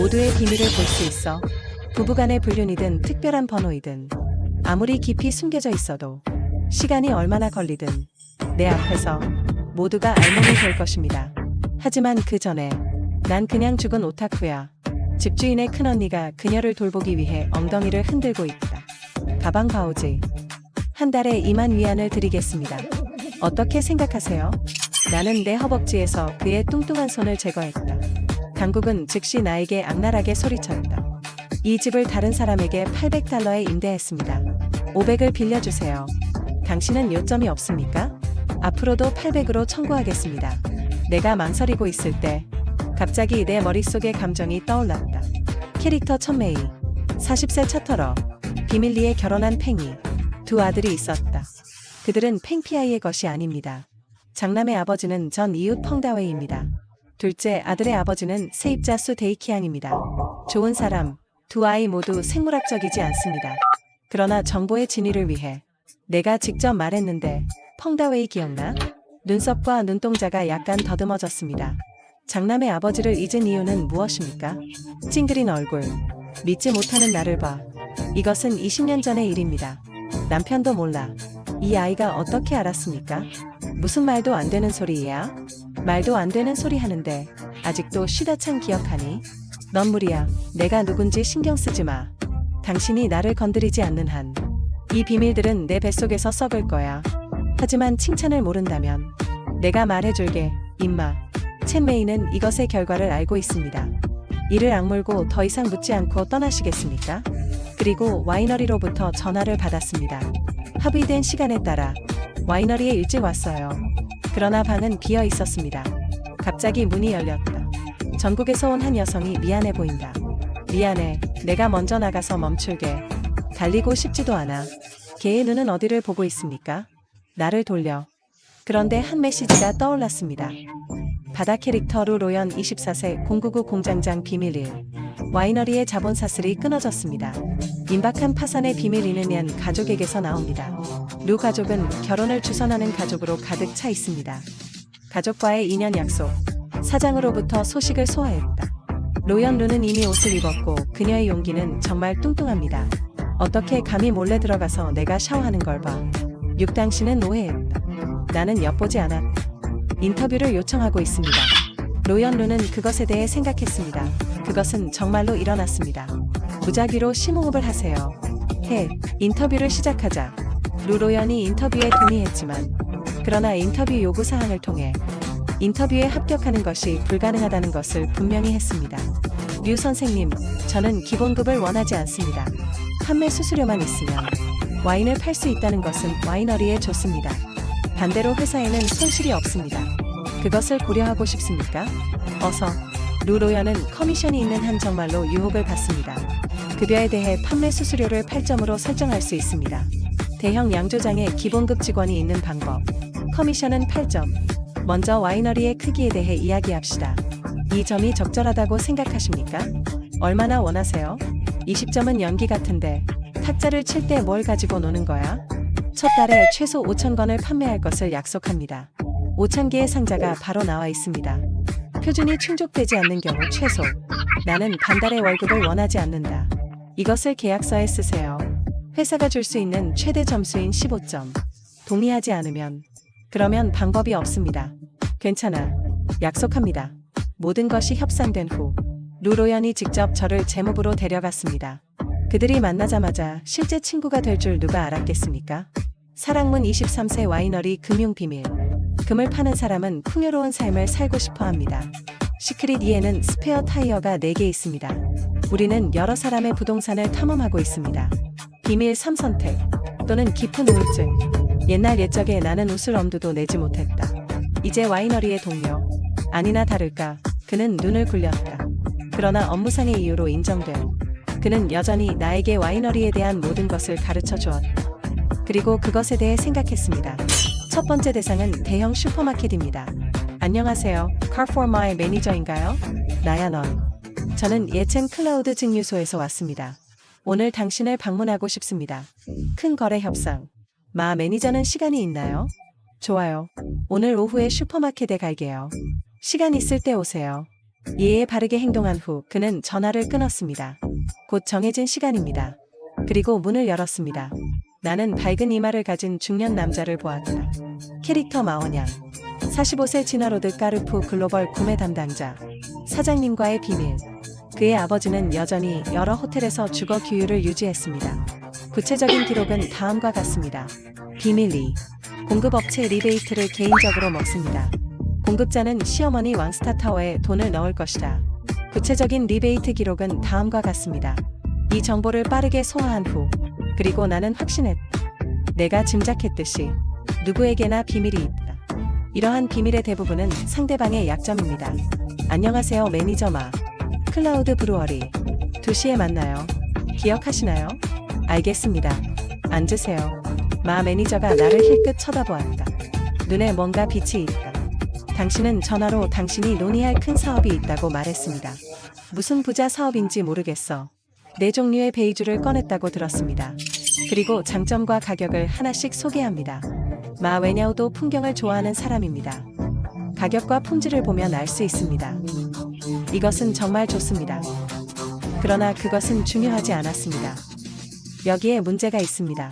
모두의 비밀을 볼 수 있어. 부부간의 불륜이든 특별한 번호이든 아무리 깊이 숨겨져 있어도 시간이 얼마나 걸리든 내 앞에서 모두가 알몸이 될 것입니다. 하지만 그 전에 난 그냥 죽은 오타쿠야. 집주인의 큰언니가 그녀를 돌보기 위해 엉덩이를 흔들고 있다. 가방 바오지. 한 달에 2만 위안을 드리겠습니다. 어떻게 생각하세요? 나는 내 허벅지에서 그의 뚱뚱한 손을 제거했다. 강국은 즉시 나에게 악랄하게 소리쳤다. 이 집을 다른 사람에게 800달러에 임대했습니다. 500을 빌려주세요. 당신은 요점이 없습니까? 앞으로도 800으로 청구하겠습니다. 내가 망설이고 있을 때 갑자기 내 머릿속에 감정이 떠올랐다. 캐릭터 천메이, 40세 차터러, 비밀리에 결혼한 팽이, 두 아들이 있었다. 그들은 팽피아이의 것이 아닙니다. 장남의 아버지는 전 이웃 펑다웨이입니다. 둘째 아들의 아버지는 세입자 수 데이키양입니다. 좋은 사람, 두 아이 모두 생물학적이지 않습니다. 그러나 정보의 진위를 위해 내가 직접 말했는데 펑다웨이 기억나? 눈썹과 눈동자가 약간 더듬어졌습니다. 장남의 아버지를 잊은 이유는 무엇입니까? 찡그린 얼굴, 믿지 못하는 나를 봐. 이것은 20년 전의 일입니다. 남편도 몰라. 이 아이가 어떻게 알았습니까? 무슨 말도 안 되는 소리야? 말도 안 되는 소리 하는데 아직도 쉬다창 기억하니? 넌 무리야. 내가 누군지 신경 쓰지 마. 당신이 나를 건드리지 않는 한 이 비밀들은 내 뱃속에서 썩을 거야. 하지만 칭찬을 모른다면 내가 말해줄게. 임마. 첸메이는 이것의 결과를 알고 있습니다. 이를 악물고 더 이상 묻지 않고 떠나시겠습니까? 그리고 와이너리로부터 전화를 받았습니다. 합의된 시간에 따라 와이너리에 일찍 왔어요. 그러나 방은 비어 있었습니다. 갑자기 문이 열렸다. 전국에서 온 한 여성이 미안해 보인다. 미안해. 내가 먼저 나가서 멈출게. 달리고 싶지도 않아. 걔의 눈은 어디를 보고 있습니까? 나를 돌려. 그런데 한 메시지가 떠올랐습니다. 바다 캐릭터 루로연 24세 099 공장장 비밀 1. 와이너리의 자본 사슬이 끊어졌습니다. 임박한 파산의 비밀이는 가족에게서 나옵니다. 루 가족은 결혼을 주선하는 가족으로 가득 차 있습니다. 가족과의 인연 약속. 사장으로부터 소식을 소화했다. 로연 루는 이미 옷을 입었고 그녀의 용기는 정말 뚱뚱합니다. 어떻게 감히 몰래 들어가서 내가 샤워하는 걸 봐. 당신은 오해했다. 나는 엿보지 않았다. 인터뷰를 요청하고 있습니다. 로연 루는 그것에 대해 생각했습니다. 그것은 정말로 일어났습니다. 무작위로 심호흡을 하세요. 인터뷰를 시작하자. 루로연이 인터뷰에 동의했지만 그러나 인터뷰 요구사항을 통해 인터뷰에 합격하는 것이 불가능하다는 것을 분명히 했습니다. 류 선생님, 저는 기본급을 원하지 않습니다. 판매 수수료만 있으면 와인을 팔 수 있다는 것은 와이너리에 좋습니다. 반대로 회사에는 손실이 없습니다. 그것을 고려하고 싶습니까? 어서. 루로연은 커미션이 있는 한 정말로 유혹을 받습니다. 급여에 대해 판매 수수료를 8점으로 설정할 수 있습니다. 대형 양조장에 기본급 직원이 있는 방법. 커미션은 8점. 먼저 와이너리의 크기에 대해 이야기합시다. 이 점이 적절하다고 생각하십니까? 얼마나 원하세요? 20점은 연기 같은데 탁자를 칠 때 뭘 가지고 노는 거야? 첫 달에 최소 5,000건을 판매할 것을 약속합니다. 5,000개의 상자가 바로 나와 있습니다. 표준이 충족되지 않는 경우 최소. 나는 반달의 월급을 원하지 않는다. 이것을 계약서에 쓰세요. 회사가 줄 수 있는 최대 점수인 15점. 동의하지 않으면 그러면 방법이 없습니다. 괜찮아. 약속합니다. 모든 것이 협상된 후 루로연이 직접 저를 제목으로 데려갔습니다. 그들이 만나자마자 실제 친구가 될 줄 누가 알았겠습니까? 사랑문 23세 와이너리 금융 비밀. 금을 파는 사람은 풍요로운 삶을 살고 싶어 합니다. 시크릿 2에는 스페어 타이어가 4개 있습니다. 우리는 여러 사람의 부동산을 탐험하고 있습니다. 비밀 3선택 또는 깊은 우울증. 옛날 옛적에 나는 웃을 엄두도 내지 못했다. 이제 와이너리의 동료. 아니나 다를까 그는 눈을 굴렸다. 그러나 업무상의 이유로 인정된. 그는 여전히 나에게 와이너리에 대한 모든 것을 가르쳐 주었다. 그리고 그것에 대해 생각했습니다. 첫 번째 대상은 대형 슈퍼마켓입니다. 안녕하세요. 카르포마의 매니저인가요? 나야 넌. 저는 예첸 클라우드 증류소에서 왔습니다. 오늘 당신을 방문하고 싶습니다. 큰 거래 협상. 매니저는 시간이 있나요? 좋아요. 오늘 오후에 슈퍼마켓에 갈게요. 시간 있을 때 오세요. 예에 바르게 행동한 후 그는 전화를 끊었습니다. 곧 정해진 시간입니다. 그리고 문을 열었습니다. 나는 밝은 이마를 가진 중년 남자를 보았다. 캐릭터 마원양. 45세 지나로드 까르푸 글로벌 구매 담당자. 사장님과의 비밀. 그의 아버지는 여전히 여러 호텔에서 주거 규율을 유지했습니다. 구체적인 기록은 다음과 같습니다. 비밀 2. 공급업체 리베이트를 개인적으로 먹습니다. 공급자는 시어머니 왕스타타워에 돈을 넣을 것이다. 구체적인 리베이트 기록은 다음과 같습니다. 이 정보를 빠르게 소화한 후 그리고 나는 확신했다. 내가 짐작했듯이 누구에게나 비밀이 있다. 이러한 비밀의 대부분은 상대방의 약점입니다. 안녕하세요 매니저 마. 클라우드 브루어리. 2시에 만나요. 기억하시나요? 알겠습니다. 앉으세요. 마 매니저가 나를 힐끗 쳐다보았다. 눈에 뭔가 빛이 있다. 당신은 전화로 당신이 논의할 큰 사업이 있다고 말했습니다. 무슨 부자 사업인지 모르겠어. 4종류의 베이주를 꺼냈다고 들었습니다. 그리고 장점과 가격을 하나씩 소개합니다. 마 웨냐우도 풍경을 좋아하는 사람입니다. 가격과 품질을 보면 알 수 있습니다. 이것은 정말 좋습니다. 그러나 그것은 중요하지 않았습니다. 여기에 문제가 있습니다.